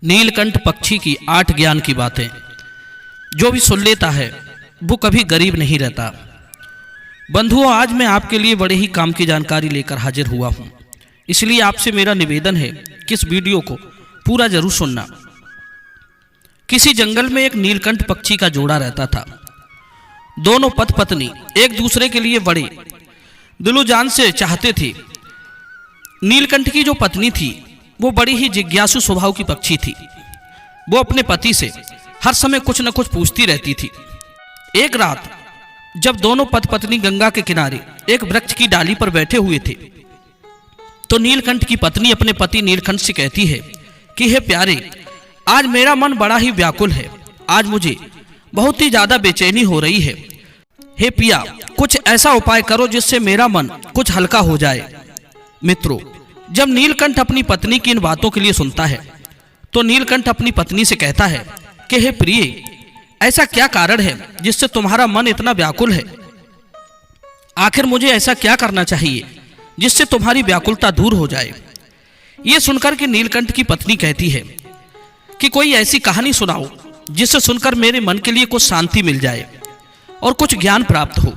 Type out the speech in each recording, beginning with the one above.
नीलकंठ पक्षी की 8 ज्ञान की बातें। जो भी सुन लेता है वो कभी गरीब नहीं रहता। बंधुओं, आज मैं आपके लिए बड़े ही काम की जानकारी लेकर हाजिर हुआ हूँ, इसलिए आपसे मेरा निवेदन है कि इस वीडियो को पूरा जरूर सुनना। किसी जंगल में एक नीलकंठ पक्षी का जोड़ा रहता था। दोनों पति पत्नी एक दूसरे के लिए बड़े दिलो जान से चाहते थे। नीलकंठ की जो पत्नी थी वो बड़ी ही जिज्ञासु स्वभाव की पक्षी थी। वो अपने पति से हर समय कुछ न कुछ पूछती रहती थी। एक रात जब दोनों पति पत्नी गंगा के किनारे एक वृक्ष की डाली पर बैठे हुए थे, तो नीलकंठ की पत्नी अपने पति नीलकंठ से कहती है कि हे प्यारे, आज मेरा मन बड़ा ही व्याकुल है। आज मुझे बहुत ही ज्यादा बेचैनी हो रही है। हे पिया, कुछ ऐसा उपाय करो जिससे मेरा मन कुछ हल्का हो जाए। मित्रों, जब नीलकंठ अपनी पत्नी की इन बातों के लिए सुनता है तो नीलकंठ अपनी पत्नी से कहता है कि हे प्रिय, ऐसा क्या कारण है जिससे तुम्हारा मन इतना व्याकुल है? आखिर मुझे ऐसा क्या करना चाहिए जिससे तुम्हारी व्याकुलता दूर हो जाए? ये सुनकर के नीलकंठ की पत्नी कहती है कि कोई ऐसी कहानी सुनाओ जिससे सुनकर मेरे मन के लिए कुछ शांति मिल जाए और कुछ ज्ञान प्राप्त हो।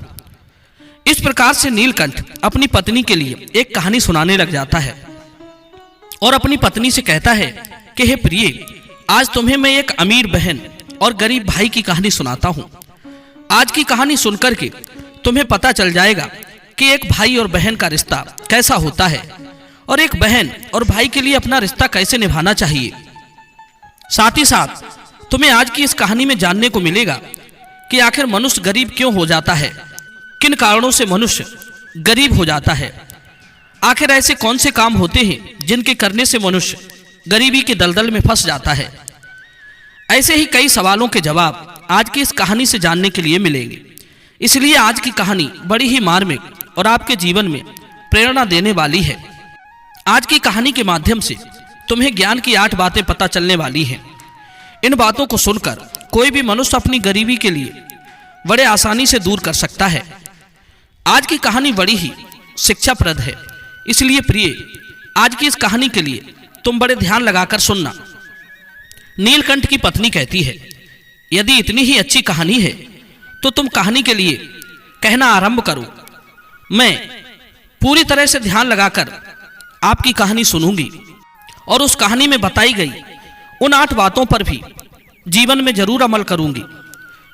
इस प्रकार से नीलकंठ अपनी पत्नी के लिए एक कहानी सुनाने लग जाता है और अपनी पत्नी से कहता है कि हे प्रिय, आज तुम्हें मैं एक अमीर बहन और गरीब भाई की कहानी सुनाता हूं। आज की कहानी सुनकर के तुम्हें पता चल जाएगा कि एक भाई और बहन का रिश्ता कैसा होता है और एक बहन और भाई के लिए अपना रिश्ता कैसे निभाना चाहिए। साथ ही साथ तुम्हें आज की इस कहानी में जानने को मिलेगा कि आखिर मनुष्य गरीब क्यों हो जाता है, किन कारणों से मनुष्य गरीब हो जाता है। आखिर ऐसे कौन से काम होते हैं जिनके करने से मनुष्य गरीबी के दलदल में फंस जाता है। ऐसे ही कई सवालों के जवाब आज की इस कहानी से जानने के लिए मिलेंगे। इसलिए आज की कहानी बड़ी ही मार्मिक और आपके जीवन में प्रेरणा देने वाली है। आज की कहानी के माध्यम से तुम्हें ज्ञान की 8 बातें पता चलने वाली हैं। इन बातों को सुनकर कोई भी मनुष्य अपनी गरीबी के लिए बड़े आसानी से दूर कर सकता है। आज की कहानी बड़ी ही शिक्षाप्रद है, इसलिए प्रिय, आज की इस कहानी के लिए तुम बड़े ध्यान लगाकर सुनना। नीलकंठ की पत्नी कहती है, यदि इतनी ही अच्छी कहानी है तो तुम कहानी के लिए कहना आरंभ करो। मैं पूरी तरह से ध्यान लगाकर आपकी कहानी सुनूंगी और उस कहानी में बताई गई उन 8 बातों पर भी जीवन में जरूर अमल करूंगी।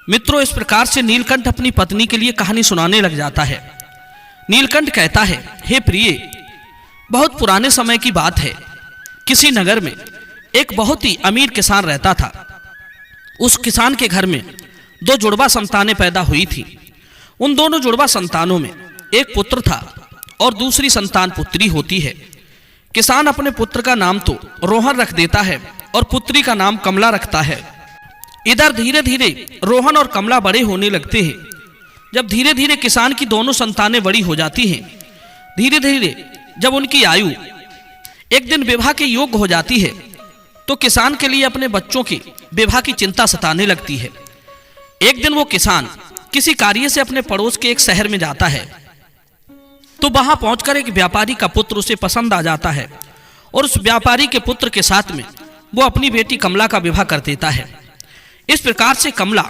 मित्रों, इस प्रकार से नीलकंठ अपनी पत्नी के लिए कहानी सुनाने लग जाता है। नीलकंठ कहता है, हे प्रिय, बहुत पुराने समय की बात है। किसी नगर में एक बहुत ही अमीर किसान रहता था। उस किसान के घर में 2 जुड़वा संतानें पैदा हुई थी। उन दोनों जुड़वा संतानों में एक पुत्र था और दूसरी संतान पुत्री होती है। किसान अपने पुत्र का नाम तो रोहन रख देता है और पुत्री का नाम कमला रखता है। इधर धीरे धीरे रोहन और कमला बड़े होने लगते हैं। जब धीरे धीरे किसान की दोनों संतानें बड़ी हो जाती हैं, धीरे धीरे जब उनकी आयु एक दिन विवाह के योग्य हो जाती है, तो किसान के लिए अपने बच्चों की विवाह की चिंता सताने लगती है। एक दिन वो किसान किसी कार्य से अपने पड़ोस के एक शहर में जाता है, तो वहां पहुंचकर एक व्यापारी का पुत्र उसे पसंद आ जाता है और उस व्यापारी के पुत्र के साथ में वो अपनी बेटी कमला का विवाह कर देता है। इस प्रकार से कमला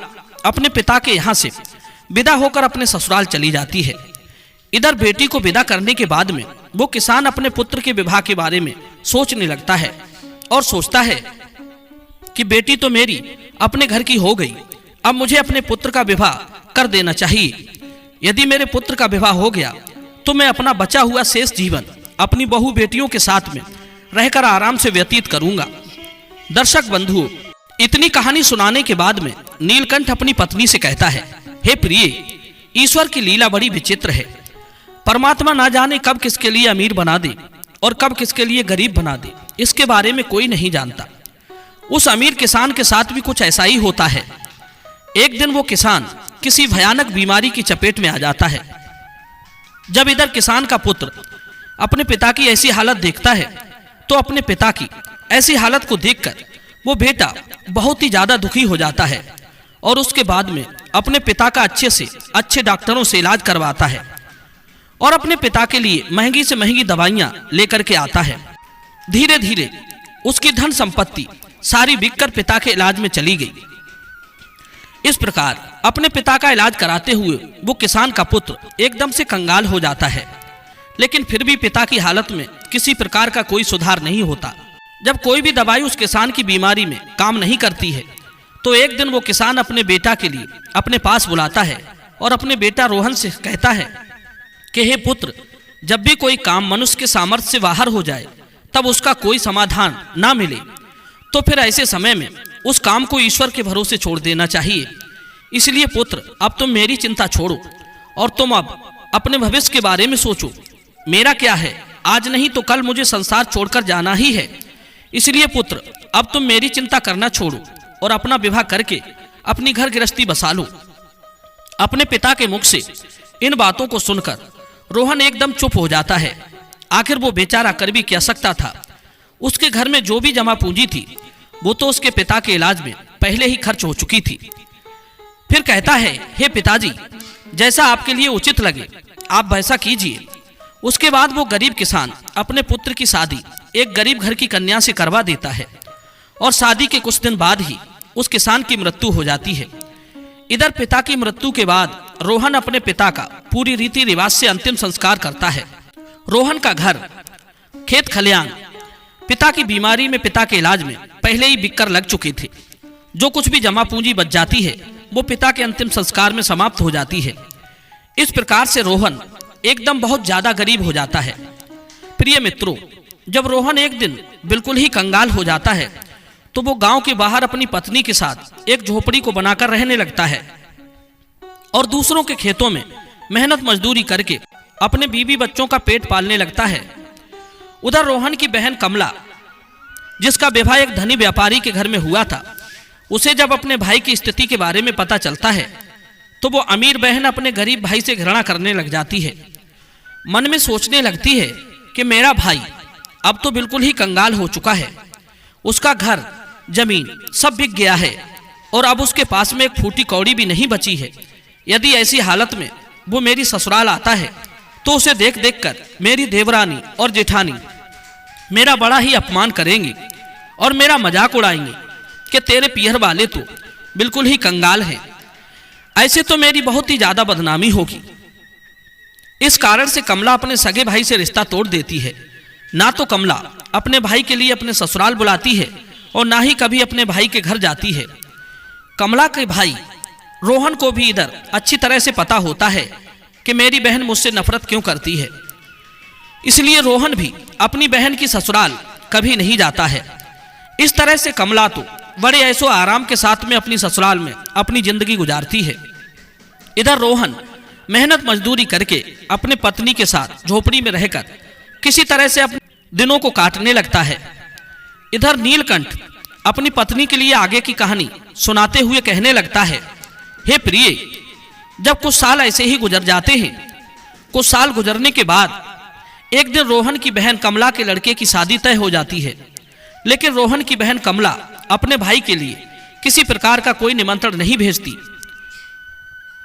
अपने पिता के यहाँ से विदा होकर अपने ससुराल चली जाती है। इधर बेटी को विदा करने के बाद में वो किसान अपने पुत्र के विवाह के बारे में सोचने लगता है और सोचता है कि बेटी तो मेरी अपने घर की हो गई, अब मुझे अपने पुत्र का विवाह कर देना चाहिए। यदि मेरे पुत्र का विवाह हो गया तो मैं अपना बचा हुआ शेष जीवन अपनी बहू बेटियों के साथ में रहकर आराम से व्यतीत करूंगा। दर्शक बंधुओं, इतनी कहानी सुनाने के बाद में नीलकंठ अपनी पत्नी से कहता है, हे प्रिय, ईश्वर की लीला बड़ी विचित्र है। परमात्मा ना जाने कब किसके लिए अमीर बना दे और कब किसके लिए गरीब बना दे, इसके बारे में कोई नहीं जानता। उस अमीर किसान के साथ भी कुछ ऐसा ही होता है। एक दिन वो किसान किसी भयानक बीमारी की चपेट में आ जाता है। जब इधर किसान का पुत्र अपने पिता की ऐसी हालत देखता है, तो अपने पिता की ऐसी हालत को देखकर वो बेटा बहुत ही ज्यादा दुखी हो जाता है और उसके बाद में अपने पिता का अच्छे से अच्छे डॉक्टरों से इलाज करवाता है और अपने पिता के लिए महंगी से महंगी दवाइयां लेकर के आता है। धीरे धीरे उसकी धन संपत्ति सारी बिककर पिता के इलाज में चली गई। इस प्रकार अपने पिता का इलाज कराते हुए वो किसान का पुत्र एकदम से कंगाल हो जाता है, लेकिन फिर भी पिता की हालत में किसी प्रकार का कोई सुधार नहीं होता। जब कोई भी दवाई उस किसान की बीमारी में काम नहीं करती है, तो एक दिन वो किसान अपने बेटा के लिए अपने पास बुलाता है और अपने बेटा रोहन से कहता है कि हे पुत्र, जब भी कोई काम मनुष्य के सामर्थ्य से बाहर हो जाए, तब उसका कोई समाधान ना मिले, तो फिर ऐसे समय में उस काम को ईश्वर के भरोसे छोड़ देना चाहिए। इसलिए पुत्र, अब तुम मेरी चिंता छोड़ो और तुम अब अपने भविष्य के बारे में सोचो। मेरा क्या है, आज नहीं तो कल मुझे संसार छोड़कर जाना ही है। इसलिए पुत्र, अब तुम मेरी चिंता करना छोड़ो और अपना विवाह करके अपनी घर गृहस्थी बसा लो। अपने पिता के मुख से इन बातों को सुनकर रोहन एकदम चुप हो जाता है। आखिर वो बेचारा कर भी क्या सकता था। उसके घर में जो भी जमा पूंजी थी, वो तो उसके पिता के इलाज में पहले ही खर्च हो चुकी थी। फिर कहता है, हे पिताजी, जैसा आपके लिए उचित लगे आप वैसा कीजिए। उसके बाद वो गरीब किसान अपने पुत्र की शादी एक गरीब घर की कन्या से करवा देता है और शादी के कुछ दिन बाद ही उस किसान की मृत्यु हो जाती है। इधर पिता की मृत्यु के बाद रोहन अपने पिता का पूरी रीति रिवाज से अंतिम संस्कार करता है। रोहन का घर, खेत खलियान पिता की बीमारी में, पिता के इलाज में पहले ही बिककर लग चुके थे। जो कुछ भी जमा पूंजी बच जाती है, वो पिता के अंतिम संस्कार में समाप्त हो जाती है। इस प्रकार से रोहन एकदम बहुत ज्यादा गरीब हो जाता है। प्रिय मित्रों, जब रोहन एक दिन बिल्कुल ही कंगाल हो जाता है, तो वो गांव के बाहर अपनी पत्नी के साथ एक झोपड़ी को बनाकर रहने लगता है और दूसरों के खेतों में मेहनत मजदूरी करके अपने बीवी बच्चों का पेट पालने लगता है। उधर रोहन की बहन कमला, जिसका विवाह एक धनी व्यापारी के घर में हुआ था, उसे जब अपने भाई की स्थिति के बारे में पता चलता है, तो वो अमीर बहन अपने गरीब भाई से घृणा करने लग जाती है। मन में सोचने लगती है कि मेरा भाई अब तो बिल्कुल ही कंगाल हो चुका है। उसका घर जमीन सब बिक गया है और अब उसके पास में एक फूटी कौड़ी भी नहीं बची है। यदि ऐसी हालत में वो मेरी ससुराल आता है, तो उसे देख देख कर मेरी देवरानी और जेठानी मेरा बड़ा ही अपमान करेंगे और मेरा मजाक उड़ाएंगे कि तेरे पियर वाले तो बिल्कुल ही कंगाल हैं। ऐसे तो मेरी बहुत ही ज्यादा बदनामी होगी। इस कारण से कमला अपने सगे भाई से रिश्ता तोड़ देती है। ना तो कमला अपने भाई के लिए अपने ससुराल बुलाती है और ना ही कभी अपने भाई के घर जाती है। कमला के भाई रोहन को भी इधर अच्छी तरह से पता होता है कि मेरी बहन मुझसे नफरत क्यों करती है। इसलिए रोहन भी अपनी बहन की ससुराल कभी नहीं जाता है। इस तरह से कमला तो बड़े ऐसो आराम के साथ में अपनी ससुराल में अपनी जिंदगी गुजारती है। इधर रोहन मेहनत मजदूरी करके अपने पत्नी के साथ झोपड़ी में रहकर किसी तरह से अपने दिनों को काटने लगता है। इधर नीलकंठ अपनी पत्नी के लिए आगे की कहानी सुनाते हुए कहने लगता है, हे प्रिय, जब कुछ साल ऐसे ही गुजर जाते हैं, कुछ साल गुजरने के बाद एक दिन रोहन की बहन कमला के लड़के की शादी तय हो जाती है। लेकिन रोहन की बहन कमला अपने भाई के लिए किसी प्रकार का कोई निमंत्रण नहीं भेजती।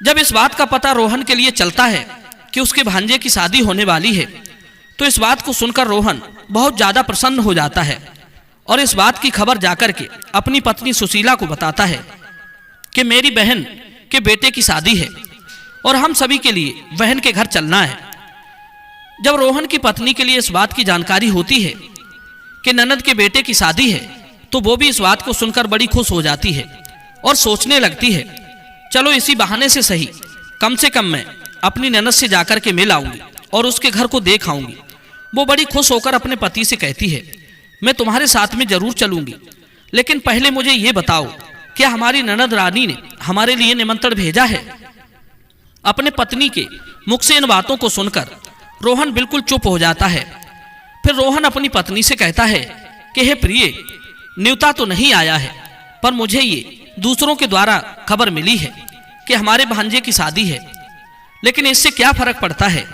जब इस बात का पता रोहन के लिए चलता है कि उसके भांजे की शादी होने वाली है, तो इस बात को सुनकर रोहन बहुत ज्यादा प्रसन्न हो जाता है और इस बात की खबर जाकर के अपनी पत्नी सुशीला को बताता है कि मेरी बहन के बेटे की शादी है और हम सभी के लिए बहन के घर चलना है। जब रोहन की पत्नी के लिए इस बात की जानकारी होती है कि ननद के बेटे की शादी है, तो वो भी इस बात को सुनकर बड़ी खुश हो जाती है और सोचने लगती है, चलो इसी बहाने से सही कम से कम मैं अपनी ननद से जाकर के मिल आऊंगी और उसके घर को देख आऊंगी। वो बड़ी खुश होकर अपने पति से कहती है, मैं तुम्हारे साथ में जरूर चलूंगी, लेकिन पहले मुझे ये बताओ, क्या हमारी ननद रानी ने हमारे लिए निमंत्रण भेजा है? अपने पत्नी के मुख से इन बातों को सुनकर रोहन बिल्कुल चुप हो जाता है। फिर रोहन अपनी पत्नी से कहता है कि हे प्रिय, न्योता तो नहीं आया है, पर मुझे ये दूसरों के द्वारा खबर मिली है कि हमारे भांजे की शादी है। लेकिन इससे क्या फर्क पड़ता है,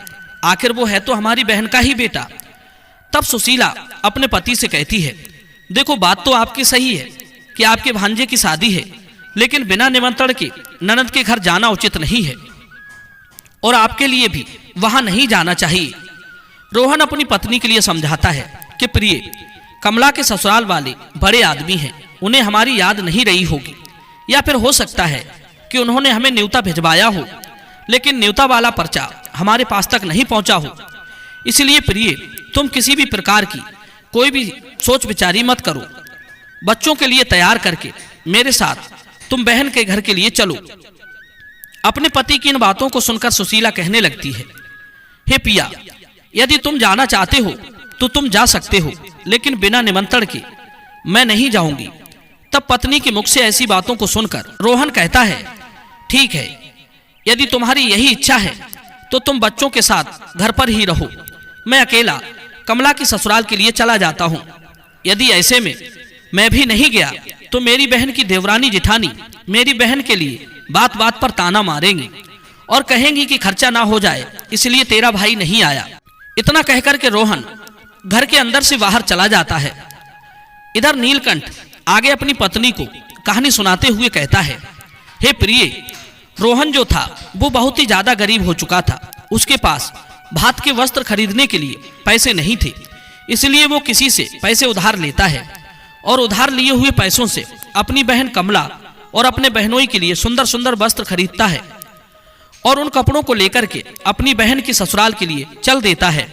आखिर वो है तो हमारी बहन का ही बेटा। तब सुशीला अपने पति से कहती है, देखो बात तो आपकी सही है कि आपके भांजे की शादी है, लेकिन बिना निमंत्रण के ननद के घर जाना उचित नहीं है और आपके लिए भी वहां नहीं जाना चाहिए। रोहन अपनी पत्नी के लिए समझाता है कि प्रिय, कमला के ससुराल वाले बड़े आदमी हैं उन्हें हमारी याद नहीं रही होगी, या फिर हो सकता है कि उन्होंने हमें न्योता भिजवाया हो, लेकिन न्योता वाला पर्चा हमारे पास तक नहीं पहुंचा हो। इसलिए प्रिय, तुम किसी भी प्रकार की कोई भी सोच विचारी मत करो। बच्चों के लिए तैयार करके मेरे साथ तुम बहन के घर के लिए चलो। अपने पति की इन बातों को सुनकर सुशीला कहने लगती है, हे पिया, यदि तुम जाना चाहते हो तो तुम जा सकते हो, लेकिन बिना निमंत्रण के मैं नहीं जाऊंगी। तब पत्नी के मुख से ऐसी बातों को सुनकर रोहन कहता है, ठीक है, यदि तुम्हारी यही इच्छा है तो तुम बच्चों के साथ घर पर ही रहो। मैं अकेला कमला की ससुराल के लिए चला जाता हूँ। यदि ऐसे में मैं भी नहीं गया तो मेरी बहन की देवरानी जेठानी मेरी बहन के लिए बात बात पर ताना मारेंगी और कहेंगी कि खर्चा ना हो जाए, इसलिए तेरा भाई नहीं आया। इतना कहकर के रोहन घर के अंदर से बाहर चला जाता है। इधर नीलकंठ आगे अपनी पत्नी को कहानी सुनाते हुए कहता है, हे प्रिय, रोहन जो था वो बहुत ही ज्यादा गरीब हो चुका था। उसके पास भात के वस्त्र खरीदने के लिए पैसे नहीं थे, इसलिए वो किसी से पैसे उधार लेता है और उधार लिए हुए पैसों से अपनी बहन कमला और अपने बहनोई के लिए सुंदर सुंदर वस्त्र खरीदता है और उन कपड़ों को लेकर के अपनी बहन की ससुराल के लिए चल देता है।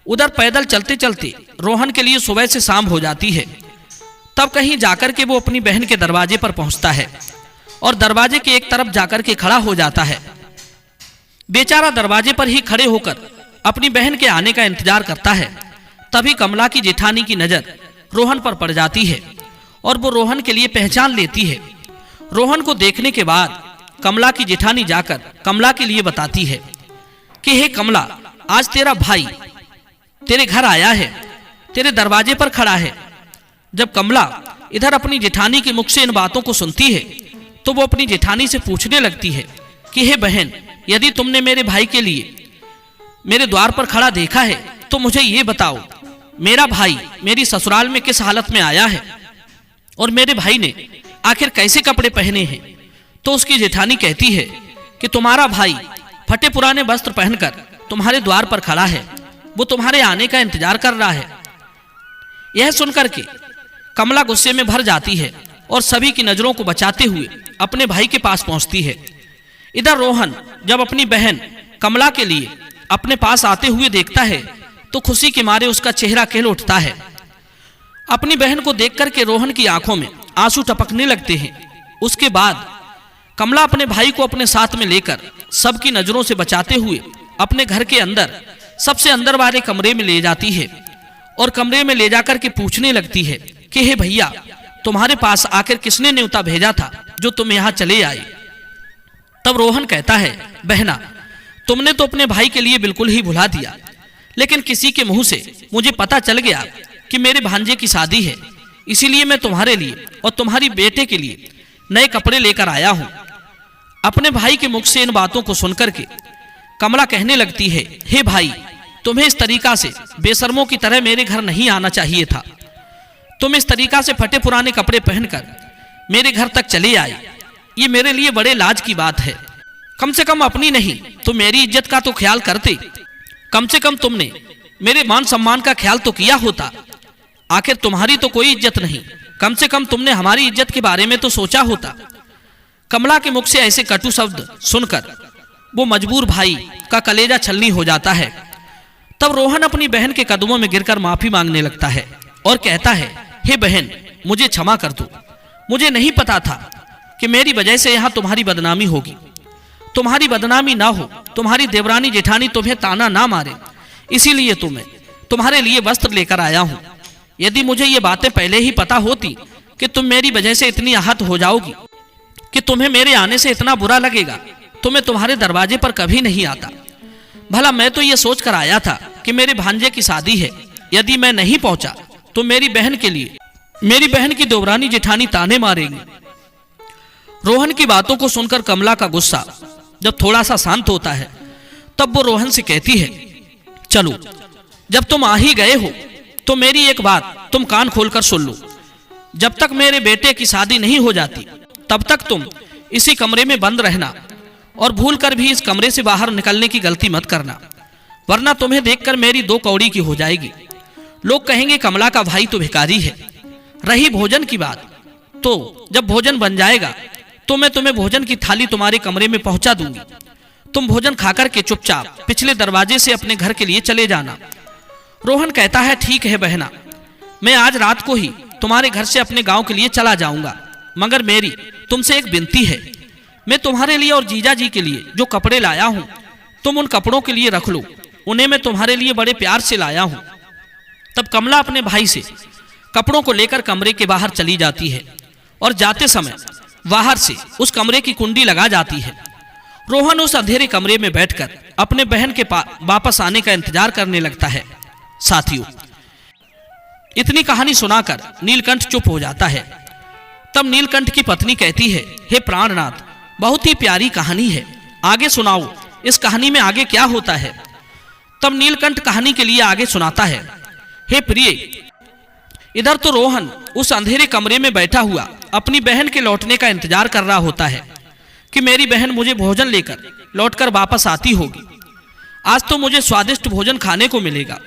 उधर पैदल चलते चलते रोहन के लिए सुबह से शाम हो जाती है। तब कहीं जाकर के वो अपनी बहन के दरवाजे पर पहुंचता है और दरवाजे के एक तरफ जाकर के खड़ा हो जाता है। बेचारा दरवाजे पर ही खड़े होकर अपनी बहन के आने का इंतजार करता है। तभी कमला की जेठानी की नजर रोहन पर पड़ जाती है और वो रोहन के लिए पहचान लेती है। रोहन को देखने के बाद कमला की जेठानी जाकर कमला के लिए बताती है कि हे कमला, आज तेरा भाई तेरे घर आया है, तेरे दरवाजे पर खड़ा है। जब कमला इधर अपनी जेठानी के मुख से इन बातों को सुनती है तो वो अपनी जेठानी से पूछने लगती है कि हे बहन, यदि तुमने मेरे भाई के लिए मेरे द्वार पर खड़ा देखा है तो मुझे ये बताओ, मेरा भाई मेरी ससुराल में किस हालत में आया है और मेरे भाई ने आखिर कैसे कपड़े पहने हैं। तो उसकी जेठानी कहती है कि तुम्हारा भाई फटे पुराने वस्त्र पहनकर तुम्हारे द्वार पर खड़ा है, वो तुम्हारे आने का इंतजार कर रहा है। यह सुनकर के कमला गुस्से में भर जाती है और सभी की नजरों को बचाते हुए अपने भाई के पास पहुंचती है। इधर रोहन जब अपनी बहन कमला के लिए अपने पास आते हुए देखता है तो खुशी के मारे उसका चेहरा खिल उठता है। अपनी बहन को देखकर के रोहन की आंखों में आंसू टपकने लगते हैं। उसके बाद कमला अपने भाई को अपने साथ में लेकर सबकी नजरों से बचाते हुए अपने घर के अंदर सबसे अंदर वाले कमरे में ले जाती है और कमरे में ले जाकर के पूछने लगती है कि हे भैया, तुम्हारे पास आखिर किसने न्योता भेजा था जो तुम यहाँ चले आए। तब रोहन कहता है, बहना, तुमने तो अपने भाई के लिए बिल्कुल ही भुला दिया, लेकिन किसी के मुंह से मुझे पता चल गया कि मेरे भांजे की शादी है, इसीलिए मैं तुम्हारे लिए और तुम्हारी बेटे के लिए नए कपड़े लेकर आया हूँ। अपने भाई के मुख से इन बातों को सुनकर के कमला कहने लगती है, हे भाई, तुम्हें इस तरीका से बेशर्मों की तरह मेरे घर नहीं आना चाहिए था। तुम इस तरीका से फटे पुराने कपड़े पहनकर मेरे घर तक चले आए, ये मेरे लिए बड़े लाज की बात है। कम से कम अपनी नहीं तो मेरी इज्जत का तो ख्याल करते। कम से कम तुमने मेरे मान सम्मान का ख्याल तो किया होता। आखिर तुम्हारी तो कोई इज्जत नहीं, कम से कम तुमने हमारी इज्जत के बारे में तो सोचा होता। कमला के मुख से ऐसे कटु शब्द सुनकर वो मजबूर भाई का कलेजा छलनी हो जाता है। तब रोहन अपनी बहन के कदमों में गिरकर माफी मांगने लगता है और कहता है, हे बहन, मुझे क्षमा कर दो। मुझे नहीं पता था कि मेरी वजह से यहाँ तुम्हारी बदनामी होगी। तुम्हारी बदनामी ना हो, तुम्हारी देवरानी जेठानी तुम्हें ताना ना मारे, इसीलिए तुम्हारे लिए वस्त्र लेकर आया हूँ। यदि मुझे ये बातें पहले ही पता होती कि तुम मेरी वजह से इतनी आहत हो जाओगी, कि तुम्हें मेरे आने से इतना बुरा लगेगा, तो मैं तुम्हारे दरवाजे पर कभी नहीं आता। भला मैं तो ये सोच कर आया था कि मेरे भांजे की शादी है, यदि मैं नहीं पहुंचा तो मेरी बहन के लिए मेरी बहन की देवरानी जेठानी ताने मारेंगी। रोहन की बातों को सुनकर कमला का गुस्सा जब थोड़ा सा शांत होता है तब वो रोहन से कहती है, चलो, जब तुम आ ही गए हो तो मेरी एक बात तुम कान खोलकर सुन लो। जब तक मेरे बेटे की शादी नहीं हो जाती तब तक तुम इसी कमरे में बंद रहना और भूल कर भी इस कमरे से बाहर निकलने की गलती मत करना, वरना तुम्हें देखकर मेरी दो कौड़ी की हो जाएगी। लोग कहेंगे कमला का भाई तो भिखारी है। रही भोजन की बात, तो जब भोजन बन जाएगा तो मैं तुम्हें भोजन की थाली तुम्हारे कमरे में पहुंचा दूंगी। तुम भोजन खाकर के चुपचाप पिछले दरवाजे से अपने घर के लिए चले जाना। रोहन कहता है ठीक है बहना, मैं आज रात को ही तुम्हारे घर से अपने गांव के लिए चला जाऊंगा, मगर मेरी तुमसे एक विनती है। मैं तुम्हारे लिए और जीजा जी के लिए जो कपड़े लाया हूं तुम उन कपड़ों के लिए रख लो, उन्हें मैं तुम्हारे लिए बड़े प्यार से लाया हूं। तब कमला अपने भाई से कपड़ों को लेकर कमरे के बाहर चली जाती है और जाते समय बाहर से उस कमरे की कुंडी लगा जाती है। रोहन उस अंधेरे कमरे में बैठकर अपने बहन के वापस आने का इंतजार करने लगता है। साथियों, इतनी कहानी सुनाकर नीलकंठ चुप हो जाता है। तब नीलकंठ की पत्नी कहती है, हे प्राणनाथ, बहुत ही प्यारी कहानी है, आगे सुनाओ, इस कहानी में आगे क्या होता है। तब नीलकंठ कहानी के लिए आगे सुनाता है, हे प्रिय, इधर तो रोहन उस अंधेरे कमरे में बैठा हुआ अपनी बहन के लौटने का इंतजार कर रहा होता है कि मेरी बहन मुझे भोजन लेकर लौटकर वापस आती होगी, आज तो मुझे स्वादिष्ट भोजन खाने को मिलेगा।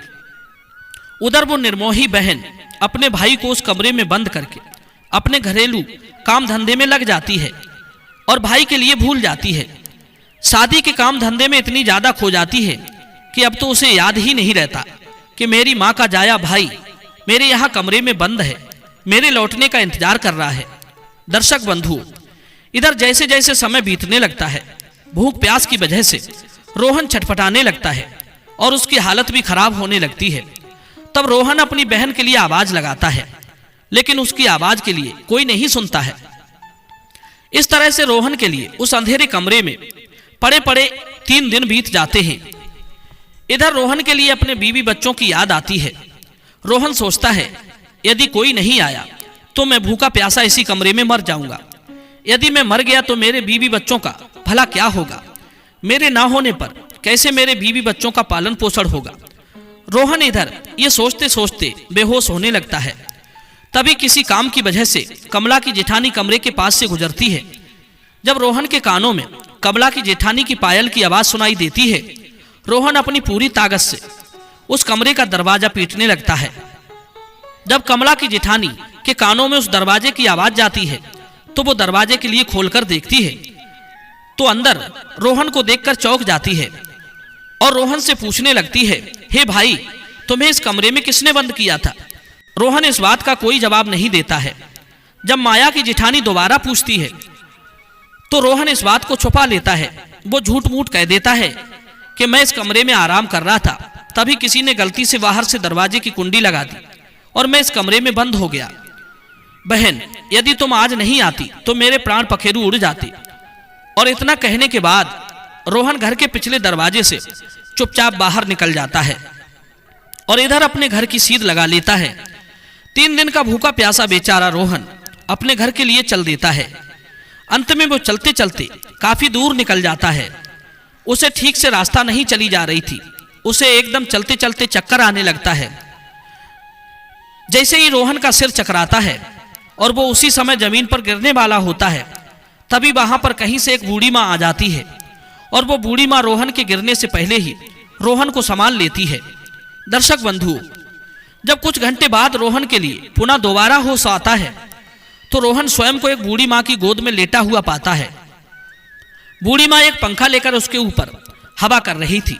उधर वो निर्मोही बहन अपने भाई को उस कमरे में बंद करके अपने घरेलू काम धंधे में लग जाती है और भाई के लिए भूल जाती है। शादी के काम धंधे में इतनी ज्यादा खो जाती है कि अब तो उसे याद ही नहीं रहता कि मेरी माँ का जाया भाई मेरे यहाँ कमरे में बंद है, मेरे लौटने का इंतजार कर रहा है। दर्शक बंधुओं, इधर जैसे जैसे समय बीतने लगता है, भूख प्यास की वजह से रोहन छटपटाने लगता है और उसकी हालत भी खराब होने लगती है। तब रोहन अपनी बहन के लिए आवाज लगाता है, लेकिन उसकी आवाज के लिए कोई नहीं सुनता है। इस तरह से रोहन के लिए उस अंधेरे कमरे में पड़े पड़े 3 दिन बीत जाते हैं। इधर रोहन के लिए अपने बीवी बच्चों की याद आती है। रोहन सोचता है, यदि कोई नहीं आया तो मैं भूखा प्यासा इसी कमरे में मर जाऊंगा। यदि मैं मर गया तो मेरे बीवी बच्चों का भला क्या होगा, मेरे ना होने पर कैसे मेरे बीवी बच्चों का पालन पोषण होगा। रोहन इधर ये सोचते सोचते बेहोश होने लगता है। तभी किसी काम की वजह से कमला की जेठानी कमरे के पास से गुजरती है। जब रोहन के कानों में कमला की जेठानी की पायल की आवाज सुनाई देती है, रोहन अपनी पूरी ताकत से उस कमरे का दरवाजा पीटने लगता है। जब कमला की जेठानी के कानों में उस दरवाजे की आवाज जाती है तो वो दरवाजे के लिए खोलकर देखती है तो अंदर रोहन को देखकर चौंक जाती है और रोहन से पूछने लगती है, हे भाई, तुम्हें इस कमरे में किसने बंद किया था। रोहन इस बात का कोई जवाब नहीं देता है। जब माया की जेठानी दोबारा पूछती है तो रोहन इस बात को छुपा लेता है। वो झूठ मूठ कह देता है कि मैं इस कमरे में आराम कर रहा था, तभी किसी ने गलती से बाहर से दरवाजे की कुंडी लगा दी और मैं इस कमरे में बंद हो गया। बहन, यदि तुम आज नहीं आती तो मेरे प्राण पखेरु उड़ जाते। और इतना कहने के बाद रोहन घर के पिछले दरवाजे से चुपचाप बाहर निकल जाता है और इधर अपने घर की सीध लगा लेता है। 3 दिन का भूखा प्यासा बेचारा रोहन अपने घर के लिए चल देता है। अंत में वो चलते चलते काफी दूर निकल जाता है। उसे ठीक से रास्ता नहीं चली जा रही थी, उसे एकदम चलते चलते चक्कर आने लगता है। जैसे ही रोहन का सिर चकराता है और वो उसी समय जमीन पर गिरने वाला होता है, तभी वहां पर कहीं से एक बूढ़ी माँ आ जाती है और वो बूढ़ी माँ रोहन के गिरने से पहले ही रोहन को संभाल लेती है। दर्शक बंधुओं, जब कुछ घंटे बाद रोहन के लिए पुनः दोबारा होश आता है तो रोहन स्वयं को एक बूढ़ी माँ की गोद में लेटा हुआ पाता है। बूढ़ी माँ एक पंखा लेकर उसके ऊपर हवा कर रही थी।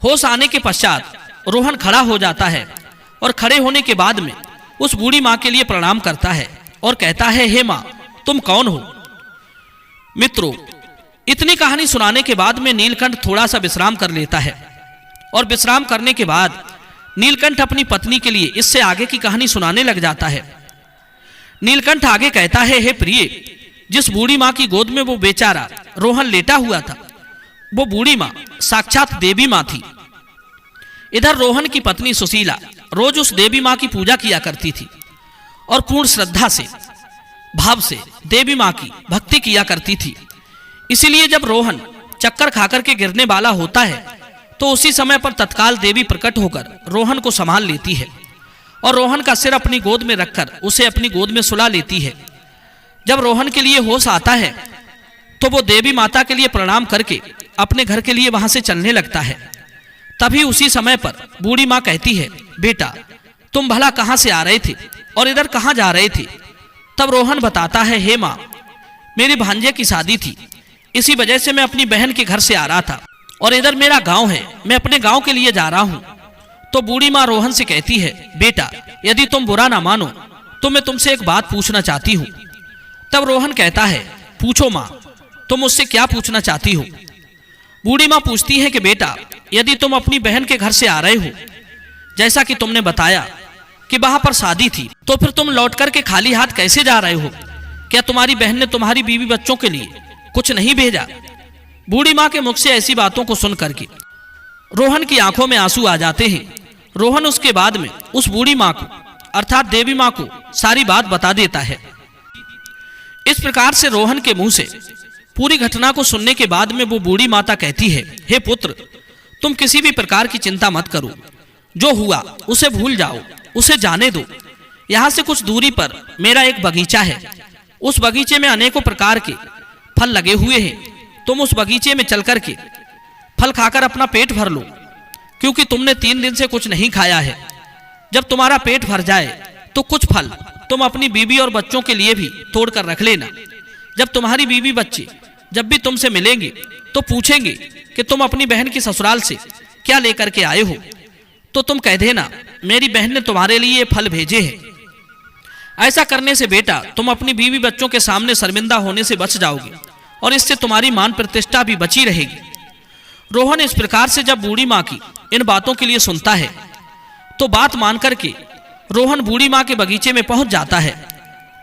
होश आने के पश्चात रोहन खड़ा हो जाता है और खड़े होने के बाद में उस बूढ़ी माँ के लिए प्रणाम करता है और कहता है, हे माँ, तुम कौन हो। मित्रों, इतनी कहानी सुनाने के बाद में नीलकंठ थोड़ा सा विश्राम कर लेता है और विश्राम करने के बाद नीलकंठ अपनी पत्नी के लिए इससे आगे की कहानी सुनाने लग जाता है। नीलकंठ आगे कहता है, हे प्रिय, जिस बूढ़ी माँ की गोद में वो बेचारा रोहन लेटा हुआ था, वो बूढ़ी माँ साक्षात देवी माँ थी। इधर रोहन की पत्नी सुशीला रोज उस देवी माँ की पूजा किया करती थी और पूर्ण श्रद्धा से भाव से देवी माँ की भक्ति किया करती थी। इसीलिए जब रोहन चक्कर खाकर के गिरने वाला होता है तो उसी समय पर तत्काल देवी प्रकट होकर रोहन को संभाल लेती है और रोहन का सिर अपनी गोद में रखकर उसे अपनी गोद में सुला लेती है। जब रोहन के लिए होश आता है तो वो देवी माता के लिए प्रणाम करके अपने घर के लिए वहां से चलने लगता है। तभी उसी समय पर बूढ़ी माँ कहती है, बेटा, तुम भला कहाँ से आ रहे थे और इधर कहाँ जा रहे थे। तब रोहन बताता है, हे माँ, मेरी भांजे की शादी थी, इसी वजह से मैं अपनी बहन के घर से आ रहा था और इधर मेरा गांव है, मैं अपने गांव के लिए जा रहा हूँ। तो बूढ़ी माँ रोहन से कहती है, बेटा यदि तुम बुरा ना मानो तो मैं तुमसे एक बात पूछना चाहती हूँ। तब रोहन कहता है, पूछो माँ, तुम मुझसे क्या पूछना चाहती हो। बूढ़ी माँ पूछती है कि बेटा यदि तुम अपनी बहन के घर से आ रहे हो, जैसा कि तुमने बताया कि वहां पर शादी थी, तो फिर तुम लौट कर के खाली हाथ कैसे जा रहे हो? क्या तुम्हारी बहन ने तुम्हारी बीवी बच्चों के लिए कुछ नहीं भेजा? बूढ़ी माँ के मुख से ऐसी बातों को सुन करके रोहन की आंखों में आंसू आ जाते हैं। रोहन उसके बाद में उस बूढ़ी माँ को अर्थात देवी माँ को सारी बात बता देता है। इस प्रकार से रोहन के मुंह से पूरी घटना को सुनने के बाद में वो बूढ़ी माता कहती है, हे पुत्र, तुम किसी भी प्रकार की चिंता मत करो, जो हुआ उसे भूल जाओ, उसे जाने दो। यहाँ से कुछ दूरी पर मेरा एक बगीचा है, उस बगीचे में अनेकों प्रकार के फल लगे हुए हैं, तुम उस बगीचे में चल कर के फल खाकर अपना पेट भर लो, क्योंकि तुमने 3 दिन से कुछ नहीं खाया है। जब तुम्हारा पेट भर जाए तो कुछ फल तुम अपनी बीवी और बच्चों के लिए भी तोड़ कर रख लेना। जब तुम्हारी बीवी बच्चे जब भी तुमसे मिलेंगे तो पूछेंगे कि तुम अपनी बहन की ससुराल से क्या लेकर के आए हो, तो तुम कह देना, मेरी बहन ने तुम्हारे लिए ये फल भेजे हैं। ऐसा करने से बेटा तुम अपनी बीवी बच्चों के सामने शर्मिंदा होने से बच जाओगे और इससे तुम्हारी मान प्रतिष्ठा भी बची रहेगी। रोहन इस प्रकार से जब बूढ़ी माँ की इन बातों के लिए सुनता है तो बात मान करके रोहन बूढ़ी माँ के बगीचे में पहुंच जाता है।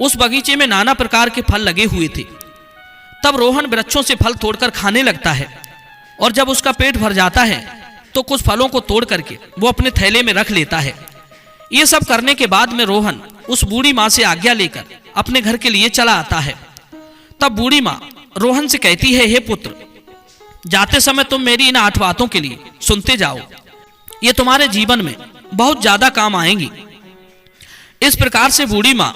उस बगीचे में नाना प्रकार के फल लगे हुए थे। तब रोहन वृक्षों से फल तोड़कर खाने लगता है और जब उसका पेट भर जाता है तो कुछ फलों को तोड़ करके वो अपने थैले में रख लेता है। ये सब करने के बाद में रोहन उस बूढ़ी माँ से आज्ञा लेकर अपने घर के लिए चला आता है। तब बूढ़ी माँ रोहन से कहती है, हे पुत्र, जाते समय तुम मेरी इन 8 बातों के लिए सुनते जाओ, ये तुम्हारे जीवन में बहुत ज्यादा काम आएंगी। इस प्रकार से बूढ़ी माँ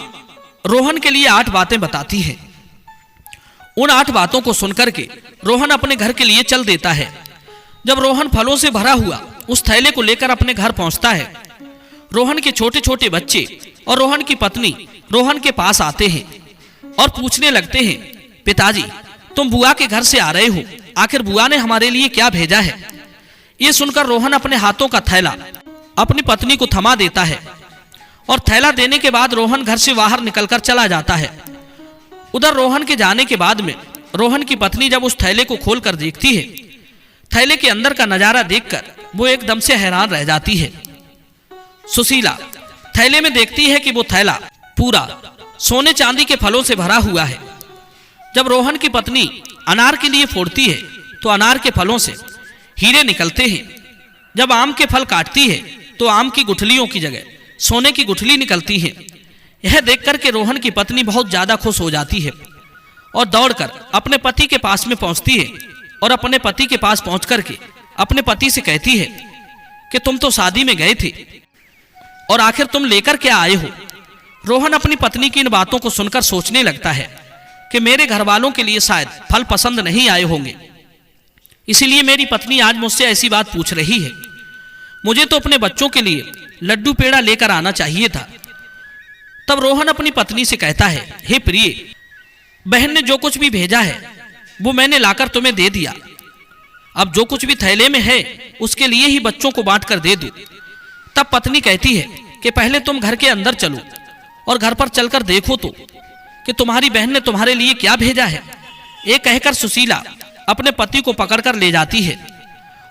रोहन के लिए 8 बातें बताती है। उन 8 बातों को सुनकर के रोहन अपने घर के लिए चल देता है। जब रोहन फलों से भरा हुआ उस थैले को लेकर अपने घर पहुंचता है, रोहन के छोटे छोटे बच्चे और रोहन की पत्नी रोहन के पास आते हैं और पूछने लगते हैं, पिताजी, तुम बुआ के घर से आ रहे हो, आखिर बुआ ने हमारे लिए क्या भेजा है? ये सुनकर रोहन अपने हाथों का थैला अपनी पत्नी को थमा देता है और थैला देने के बाद रोहन घर से बाहर निकलकर चला जाता है। उधर रोहन के जाने के बाद में रोहन की पत्नी जब उस थैले को खोलकर देखती है, थैले के अंदर का नजारा देखकर वो एकदम से हैरान रह जाती है। सुशीला थैले में देखती है कि वो थैला पूरा सोने चांदी के फलों से भरा हुआ है। जब रोहन की पत्नी अनार के लिए फोड़ती है तो अनार के फलों से हीरे निकलते हैं। जब आम के फल काटती है तो आम की गुठलियों की जगह सोने की गुठली निकलती है। यह देखकर के रोहन की पत्नी बहुत ज्यादा खुश हो जाती है और दौड़कर अपने पति के पास में पहुंचती है और अपने पति के पास पहुंच करके अपने पति से कहती है कि तुम तो शादी में गए थे और आखिर तुम लेकर क्या आए हो? रोहन अपनी पत्नी की इन बातों को सुनकर सोचने लगता है कि मेरे घर वालों के लिए शायद फल पसंद नहीं आए होंगे, इसीलिए मेरी पत्नी आज मुझसे ऐसी बात पूछ रही है। मुझे तो अपने बच्चों के लिए लड्डू पेड़ा लेकर आना चाहिए था। तब रोहन अपनी पत्नी से कहता है, हे प्रिय, बहन ने जो कुछ भी भेजा है वो मैंने लाकर तुम्हें दे दिया। अब जो कुछ भी थैले में है उसके लिए ही बच्चों को बांट कर दे दो। तब पत्नी कहती है कि पहले तुम घर के अंदर चलो और घर पर चलकर देखो तो कि तुम्हारी बहन ने तुम्हारे लिए क्या भेजा है। ये कहकर सुशीला अपने पति को पकड़कर ले जाती है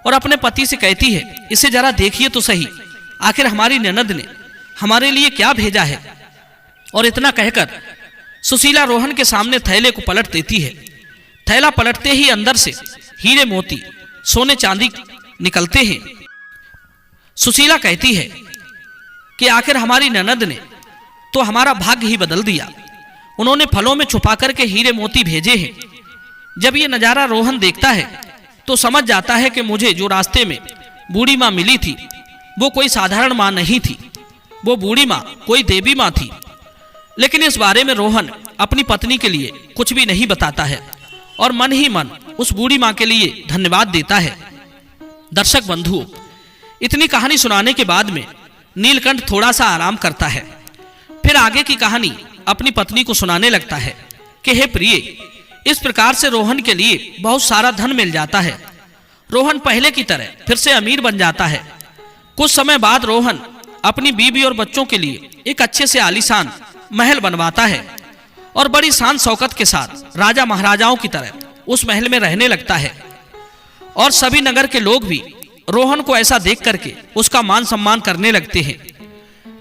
और अपने पति से कहती है, इसे जरा देखिए तो सही, आखिर हमारी ननद ने हमारे लिए क्या भेजा है। और इतना कहकर सुशीला रोहन के सामने थैले को पलट देती है। थैला पलटते ही अंदर से हीरे मोती सोने चांदी निकलते हैं। सुशीला कहती है कि आखिर हमारी ननद ने तो हमारा भाग्य ही बदल दिया, उन्होंने फलों में छुपा करके हीरे मोती भेजे हैं। जब ये नजारा रोहन देखता है तो समझ जाता है कि मुझे जो रास्ते में बूढ़ी माँ मिली थी वो कोई साधारण माँ नहीं थी, वो बूढ़ी माँ कोई देवी माँ थी। लेकिन इस बारे में रोहन अपनी पत्नी के लिए कुछ भी नहीं बताता है और मन ही मन उस बूढ़ी माँ के लिए धन्यवाद देता है। दर्शक बंधुओं, इतनी कहानी सुनाने के बाद में नीलकंठ थोड़ा सा आराम करता है। फिर आगे की कहानी अपनी पत्नी को सुनाने लगता है कि हे प्रिय, इस प्रकार से रोहन के लिए बहुत सारा धन मिल जाता है। रोहन पहले की तरह फिर से अमीर बन जाता है। कुछ समय बाद रोहन अपनी बीवी और बच्चों के लिए एक अच्छे से आलीशान महल बनवाता है और बड़ी शान शौकत के साथ राजा महाराजाओं की तरह उस महल में रहने लगता है। और सभी नगर के लोग भी रोहन को ऐसा देख करके उसका मान सम्मान करने लगते हैं।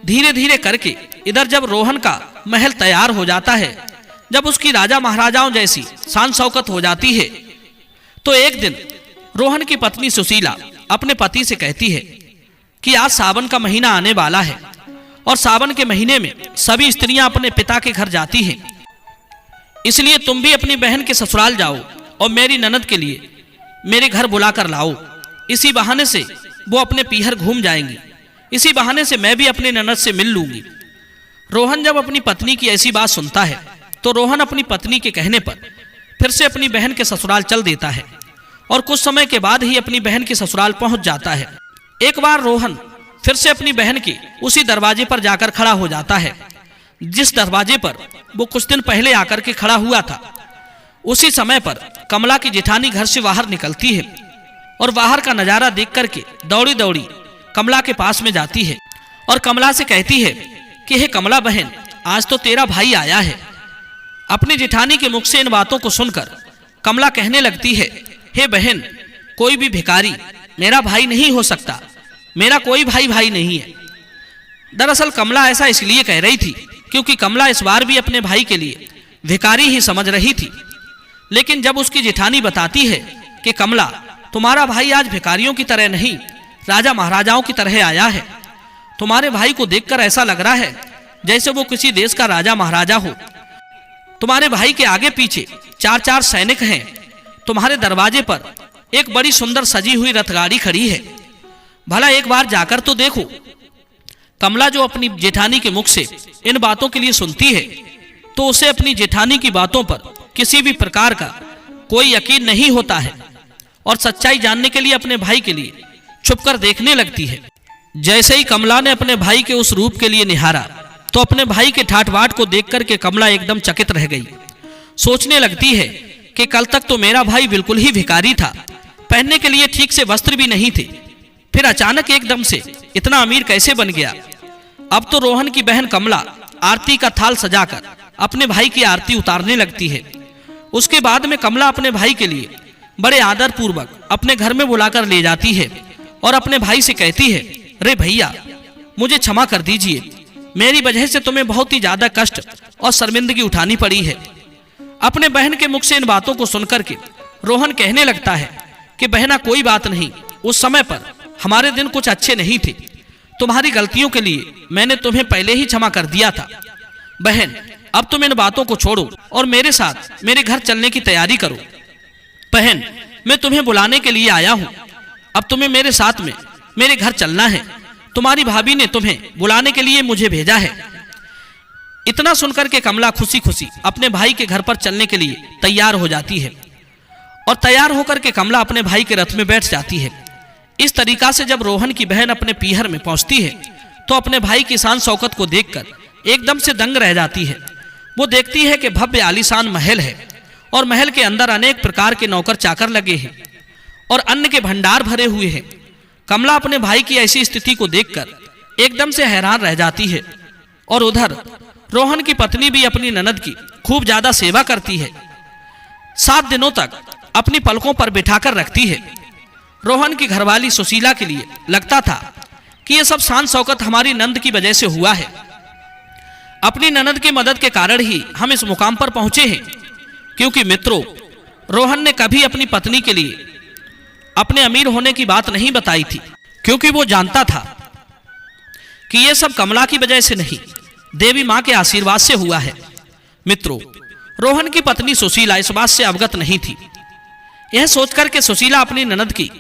धीरे धीरे करके इधर जब रोहन का महल तैयार हो जाता है, जब उसकी राजा महाराजाओं जैसी शान शौकत हो जाती है, तो एक दिन रोहन की पत्नी सुशीला अपने पति से कहती है कि आज सावन का महीना आने वाला है और सावन के महीने में सभी स्त्रियां अपने पिता के घर जाती हैं, इसलिए तुम भी अपनी बहन के ससुराल जाओ और मेरी ननद के लिए मेरे घर बुलाकर लाओ। इसी बहाने से वो अपने पीहर घूम जाएंगी, इसी बहाने से मैं भी अपने ननद से मिल लूंगी। रोहन जब अपनी पत्नी की ऐसी बात सुनता है तो रोहन अपनी पत्नी के कहने पर फिर से अपनी बहन के ससुराल चल देता है और कुछ समय के बाद ही अपनी बहन के ससुराल पहुंच जाता है। एक बार रोहन फिर से अपनी बहन के उसी दरवाजे पर जाकर खड़ा हो जाता है जिस दरवाजे पर वो कुछ दिन पहले आकर के खड़ा हुआ था। उसी समय पर कमला की जेठानी घर से बाहर निकलती है और बाहर का नजारा देख करके दौड़ी दौड़ी कमला के पास में जाती है और कमला से कहती है कि हे कमला बहन, आज तो तेरा भाई आया है। अपनी जेठानी के मुख से इन बातों को सुनकर कमला कहने लगती है, हे बहन, कोई भी भिखारी मेरा भाई नहीं हो सकता, मेरा कोई भाई नहीं है। दरअसल कमला ऐसा इसलिए कह रही थी क्योंकि कमला इस बार भी अपने भाई के लिए भिखारी ही समझ रही थी। लेकिन जब उसकी जेठानी बताती है कि कमला, तुम्हारा भाई आज भिखारियों की तरह नहीं, राजा महाराजाओं की तरह आया है। तुम्हारे भाई को देखकर ऐसा लग रहा है जैसे वो किसी देश का राजा महाराजा हो। तुम्हारे भाई के आगे पीछे 4-4 सैनिक हैं। तुम्हारे दरवाजे पर एक बड़ी सुंदर सजी हुई रथगाड़ी खड़ी है। भला एक बार जाकर तो देखो। कमला जो अपनी जेठानी के मुख से इन बातों के लिए सुनती है तो उसे अपनी जेठानी की बातों पर किसी भी प्रकार का कोई यकीन नहीं होता है और सच्चाई जानने के लिए अपने भाई के लिए छुपकर देखने लगती है। जैसे ही कमला ने अपने भाई के उस रूप के लिए निहारा तो अपने भाई के ठाट बाट को देख करके कमला एकदम चकित रह गई। सोचने लगती है कि कल तक तो मेरा भाई बिल्कुल ही भिखारी था, पहनने के लिए ठीक से वस्त्र भी नहीं थे, फिर अचानक एकदम से इतना अमीर कैसे बन गया। अब तो रोहन की बहन कमला आरती का थाल सजाकर अपने भाई की आरती उतारने लगती है। उसके बाद में कमला अपने भाई के लिए बड़े आदर पूर्वक अपने घर में बुलाकर ले जाती है और अपने भाई से कहती है, रे भैया, मुझे क्षमा कर दीजिए, मेरी वजह से तुम्हें बहुत ही ज्यादा कष्ट और शर्मिंदगी उठानी पड़ी है। अपने बहन के मुख से इन बातों को सुनकर के रोहन कहने लगता है कि बहना, कोई बात नहीं, उस समय पर हमारे दिन कुछ अच्छे नहीं थे, तुम्हारी गलतियों के लिए मैंने तुम्हें पहले ही क्षमा कर दिया था। बहन, अब तुम इन बातों को छोड़ो और मेरे साथ मेरे घर चलने की तैयारी करो। बहन, मैं तुम्हें बुलाने के लिए आया हूँ, अब तुम्हें मेरे साथ में मेरे घर चलना है। तुम्हारी भाभी ने तुम्हें बुलाने के लिए मुझे भेजा है। इतना सुनकर के कमला खुशी खुशी अपने भाई के घर पर चलने के लिए तैयार हो जाती है और तैयार होकर के कमला अपने भाई के रथ में बैठ जाती है। इस तरीका से जब रोहन की बहन अपने पीहर में पहुंचती है तो अपने भाई की शान शौकत को देखकर एकदम से दंग रह जाती है। वो देखती है कि भव्य आलीशान महल है और महल के अंदर अनेक प्रकार के नौकर चाकर लगे हैं और अन्न के भंडार भरे हुए हैं। कमला अपने भाई की ऐसी स्थिति को देखकर एकदम से हैरान रह जाती है और उधर रोहन की पत्नी भी अपनी ननद की खूब ज्यादा सेवा करती है। 7 दिनों तक अपनी पलकों पर बिठाकर रखती है। रोहन की घरवाली सुशीला के लिए लगता था कि यह सब शान शौकत हमारी नंद की वजह से हुआ है। अपनी ननद की मदद के कारण ही हम इस मुकाम पर पहुंचे हैं, क्योंकि मित्रों, रोहन ने कभी अपनी पत्नी के लिए अपने अमीर होने की बात नहीं बताई थी, क्योंकि वो जानता था कि यह सब कमला की वजह से नहीं, देवी मां के आशीर्वाद से हुआ है। मित्रों, रोहन की पत्नी सुशीला इस बात से अवगत नहीं थी। यह सोचकर के सुशीला अपनी ननद की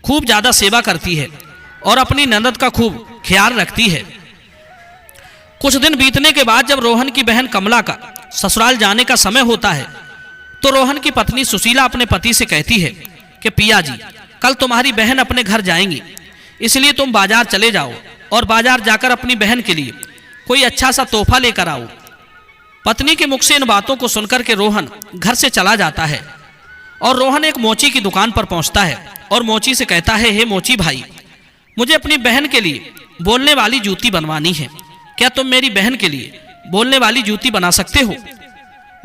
खूब ज्यादा सेवा करती है और अपनी ननद का खूब ख्याल रखती है। कुछ दिन बीतने के बाद जब रोहन की बहन कमला का ससुराल जाने का समय होता है तो रोहन की पत्नी सुशीला अपने पति से कहती है कि पिया जी, कल तुम्हारी बहन अपने घर जाएंगी, इसलिए तुम बाजार चले जाओ और बाजार जाकर अपनी बहन के लिए कोई अच्छा सा तोहफा लेकर आओ। पत्नी के मुख से इन बातों को सुनकर के रोहन घर से चला जाता है और रोहन एक मोची की दुकान पर पहुंचता है और मोची से कहता है, हे मोची भाई, मुझे अपनी बहन के लिए बोलने वाली जूती बनवानी है। क्या तुम मेरी बहन के लिए बोलने वाली जूती बना सकते हो?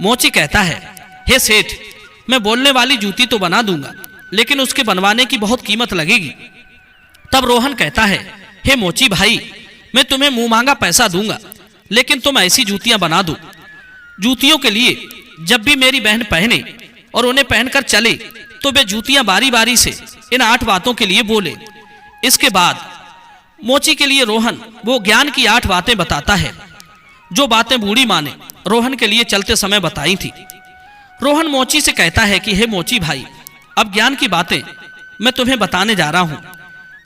मोची कहता है, हे सेठ, मैं बोलने वाली जूती तो बना दूंगा, लेकिन उसके बनवाने की बहुत कीमत लगेगी। तब रोहन कहता है, हे मोची भाई, मैं तुम्हें मुंह मांगा पैसा दूंगा, लेकिन तुम ऐसी जूतियां बना दो, जूतियों के लिए जब भी मेरी बहन पहने और उन्हें पहनकर चले तो वे जूतियां बारी बारी से इन 8 बातों के लिए बोले। इसके बाद मोची के लिए रोहन वो ज्ञान की 8 बातें बताता है, जो बातें बूढ़ी माँ ने रोहन के लिए चलते समय बताई थी। रोहन मोची से कहता है कि हे मोची भाई, अब ज्ञान की बातें मैं तुम्हें बताने जा रहा हूं।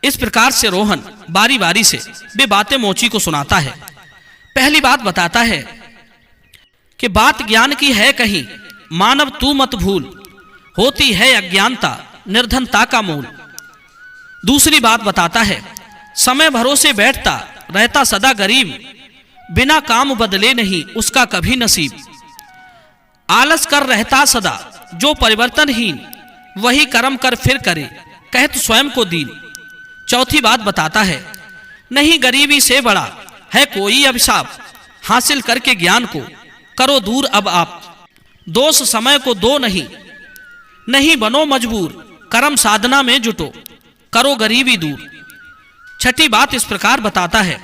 इस प्रकार से रोहन बारी बारी से वे बातें मोची को सुनाता है। पहली बात बताता है कि बात ज्ञान की है कहीं, मानव तू मत भूल, होती है अज्ञानता निर्धनता का मूल। दूसरी बात बताता है, समय भरोसे बैठता रहता सदा गरीब, बिना काम बदले नहीं उसका कभी नसीब। आलस कर रहता सदा जो परिवर्तनहीन, वही कर्म कर फिर करे कहत स्वयं को दीन। चौथी बात बताता है, नहीं गरीबी से बड़ा है कोई अभिशाप, हासिल करके ज्ञान को करो दूर अब आप। दोष समय को दो नहीं, नहीं बनो मजबूर, कर्म साधना में जुटो करो गरीबी दूर। छठी बात इस प्रकार बताता है,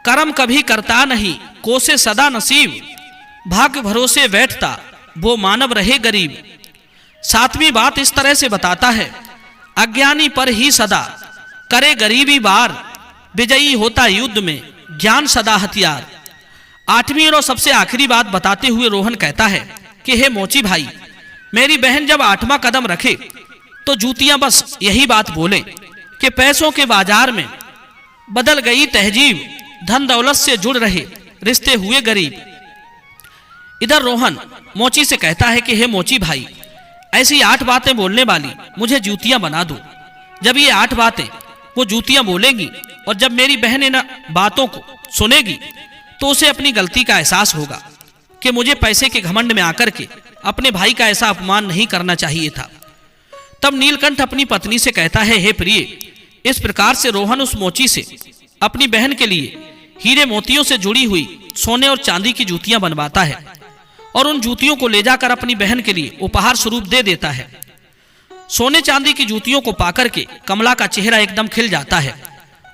कर्म कभी करता नहीं कोसे सदा नसीब, भाग्य भरोसे बैठता वो मानव रहे गरीब। सातवीं बात इस तरह से बताता है, अज्ञानी पर ही सदा करे गरीबी वार, विजयी होता युद्ध में ज्ञान सदा हथियार। आठवीं और सबसे आखिरी बात बताते हुए रोहन कहता है कि हे मोची भाई, मेरी बहन जब 8वां कदम रखे तो जूतियां बस यही बात बोले कि पैसों के बाजार में बदल गई तहजीब, धन दौलत से जुड़ रहे रिश्ते हुए गरीब। इधर रोहन मोची से कहता है कि हे मोची भाई, ऐसी 8 बातें बोलने वाली मुझे जूतियां बना दो। जब ये 8 बातें वो जूतियां बोलेंगी और जब मेरी बहन इन बातों को सुनेगी तो उसे अपनी गलती का एहसास होगा कि मुझे पैसे के घमंड में आकर के अपने भाई का ऐसा अपमान नहीं करना चाहिए था। तब नीलकंठ अपनी पत्नी से कहता है, हे प्रिय, इस प्रकार से रोहन उस मोची से अपनी बहन के लिए हीरे मोतियों से जुड़ी हुई सोने और चांदी की जूतियां बनवाता है और उन जूतियों को ले जाकर अपनी बहन के लिए उपहार स्वरूप दे देता है। सोने चांदी की जूतियों को पाकर के कमला का चेहरा एकदम खिल जाता है।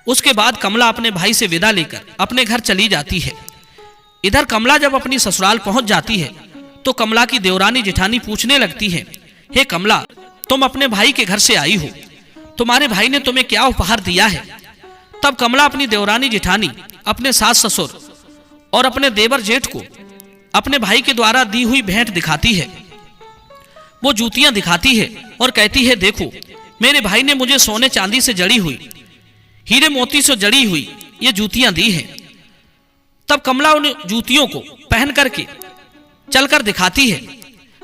उसके बाद कमला अपने भाई से विदा लेकर अपने घर चली जाती है। इधर कमला जब अपनी ससुराल पहुंच जाती है तो कमला की देवरानी जेठानी पूछने लगती है, हे कमला, तुम अपने भाई के घर से आई हो, तुम्हारे भाई ने तुम्हें क्या उपहार दिया है? तब कमला अपनी देवरानी जेठानी, अपने सास ससुर और अपने देवर जेठ को अपने भाई के द्वारा दी हुई भेंट दिखाती है। वो जूतियां दिखाती है और कहती है, देखो, मेरे भाई ने मुझे सोने चांदी से जड़ी हुई, हीरे मोती से जड़ी हुई ये जूतियां दी हैं। तब कमला उन जूतियों को पहन करके चलकर दिखाती है।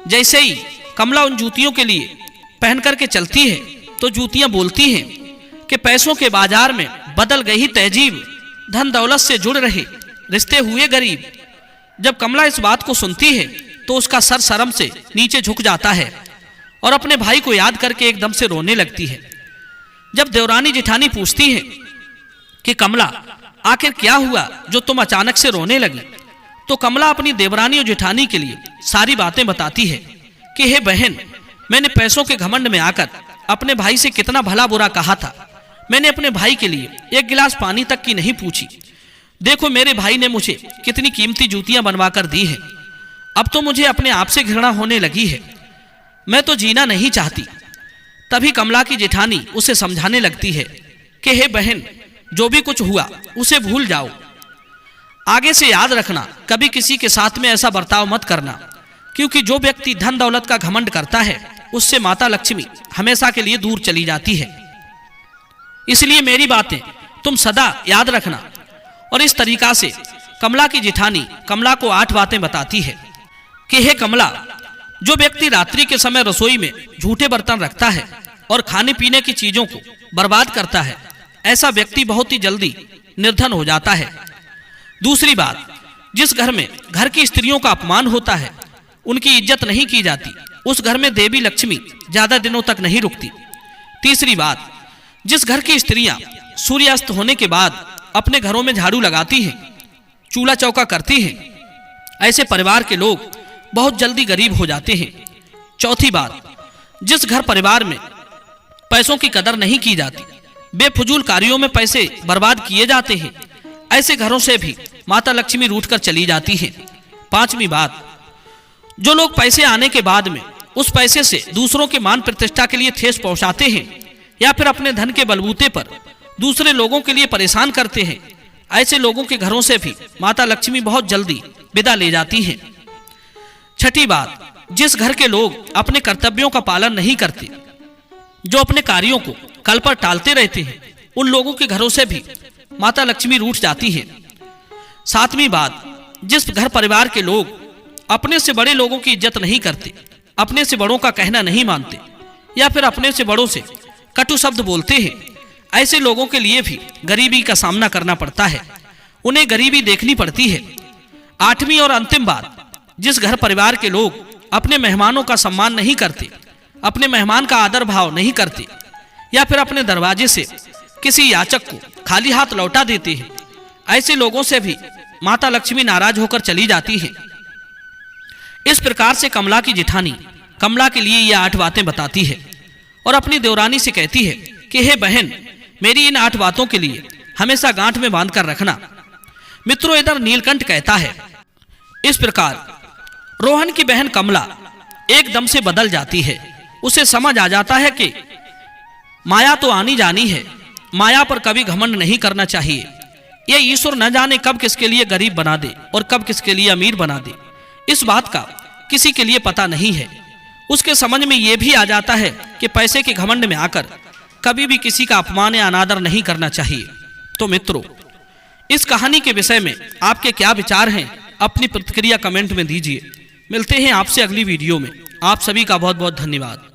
जैसे ही कमला उन जूतियों के लिए पहन करके चलती है तो जूतियां बोलती हैं कि पैसों के बाजार में बदल गई तहजीब, धन दौलत से जुड़ रहे रिश्ते हुए गरीब। जब कमला इस बात को सुनती है तो उसका सर शर्म से नीचे झुक जाता है और अपने भाई को याद करके एकदम से रोने लगती है। जब देवरानी जेठानी पूछती है कि कमला, आखिर क्या हुआ जो तुम अचानक से रोने लगी, तो कमला अपनी देवरानी और जेठानी के लिए सारी बातें बताती है कि हे बहन, मैंने पैसों के घमंड में आकर अपने भाई से कितना भला बुरा कहा था। मैंने अपने भाई के लिए 1 गिलास पानी तक की नहीं पूछी। देखो, मेरे भाई ने मुझे कितनी कीमती जूतियां बनवा कर दी हैं। अब तो मुझे अपने आप से घृणा होने लगी है, मैं तो जीना नहीं चाहती। तभी कमला की जेठानी उसे समझाने लगती है कि हे बहन, जो भी कुछ हुआ उसे भूल जाओ। आगे से याद रखना, कभी किसी के साथ में ऐसा बर्ताव मत करना, क्योंकि जो व्यक्ति धन दौलत का घमंड करता है उससे माता लक्ष्मी हमेशा के लिए दूर चली जाती है। इसलिए मेरी बातें तुम सदा याद रखना। और इस तरीका से कमला की जेठानी कमला को 8 बातें बताती है कि हे कमला, जो व्यक्ति रात्रि के समय रसोई में झूठे बर्तन रखता है और खाने पीने की चीजों को बर्बाद करता है, ऐसा व्यक्ति बहुत ही जल्दी निर्धन हो जाता है। दूसरी बात, जिस घर में घर की स्त्रियों का अपमान होता है, उनकी इज्जत नहीं की जाती, उस घर में देवी लक्ष्मी ज्यादा दिनों तक नहीं रुकती। तीसरी बात, जिस घर की स्त्रियां सूर्यास्त होने के बाद अपने घरों में झाड़ू लगाती हैं, चूल्हा चौका करती हैं, ऐसे परिवार के लोग बहुत जल्दी गरीब हो जाते हैं। चौथी बात, जिस घर परिवार में पैसों की कदर नहीं की जाती, बेफजूल कार्यों में पैसे बर्बाद किए जाते हैं, ऐसे घरों से भी माता लक्ष्मी रूठ कर चली जाती है। पांचवी बात, जो लोग पैसे आने के बाद में उस पैसे से दूसरों के मान प्रतिष्ठा के लिए ठेस पहुंचाते हैं या फिर अपने धन के बलबूते पर दूसरे लोगों के लिए परेशान करते हैं, ऐसे लोगों के घरों से भी माता लक्ष्मी बहुत जल्दी विदा ले जाती हैं। छठी बात, जिस घर के लोग अपने कर्तव्यों का पालन नहीं करते, जो अपने कार्यों को कल पर टालते रहते हैं, उन लोगों के घरों से भी माता लक्ष्मी रूठ जाती है। सातवीं बात, जिस घर परिवार के लोग अपने से बड़े लोगों की इज्जत नहीं करते, अपने से बड़ों का कहना नहीं मानते या फिर अपने से बड़ों से कटु शब्द बोलते हैं, ऐसे लोगों के लिए भी गरीबी का सामना करना पड़ता है, उन्हें गरीबी देखनी पड़ती है। आठवीं और अंतिम बात, जिस घर परिवार के लोग अपने मेहमानों का सम्मान नहीं करते, अपने मेहमान का आदर भाव नहीं करते या फिर अपने दरवाजे से किसी याचक को खाली हाथ लौटा देते हैं, ऐसे लोगों से भी माता लक्ष्मी नाराज होकर चली जाती है। इस प्रकार से कमला की जिठानी कमला के लिए ये 8 बातें बताती है और अपनी देवरानी से कहती है कि हे बहन, मेरी इन 8 बातों के लिए हमेशा गांठ में बांध कर रखना। मित्रों, इधर नीलकंठ कहता है, इस प्रकार रोहन की बहन कमला एकदम से बदल जाती है। उसे समझ आ जाता है कि माया तो आनी जानी है, माया पर कभी घमंड नहीं करना चाहिए। ये ईश्वर न जाने कब किसके लिए गरीब बना दे और कब किसके लिए अमीर बना दे, इस बात का किसी के लिए पता नहीं है। उसके समझ में यह भी आ जाता है कि पैसे के घमंड में आकर कभी भी किसी का अपमान या अनादर नहीं करना चाहिए। तो मित्रों, इस कहानी के विषय में आपके क्या विचार हैं, अपनी प्रतिक्रिया कमेंट में दीजिए। मिलते हैं आपसे अगली वीडियो में। आप सभी का बहुत बहुत धन्यवाद।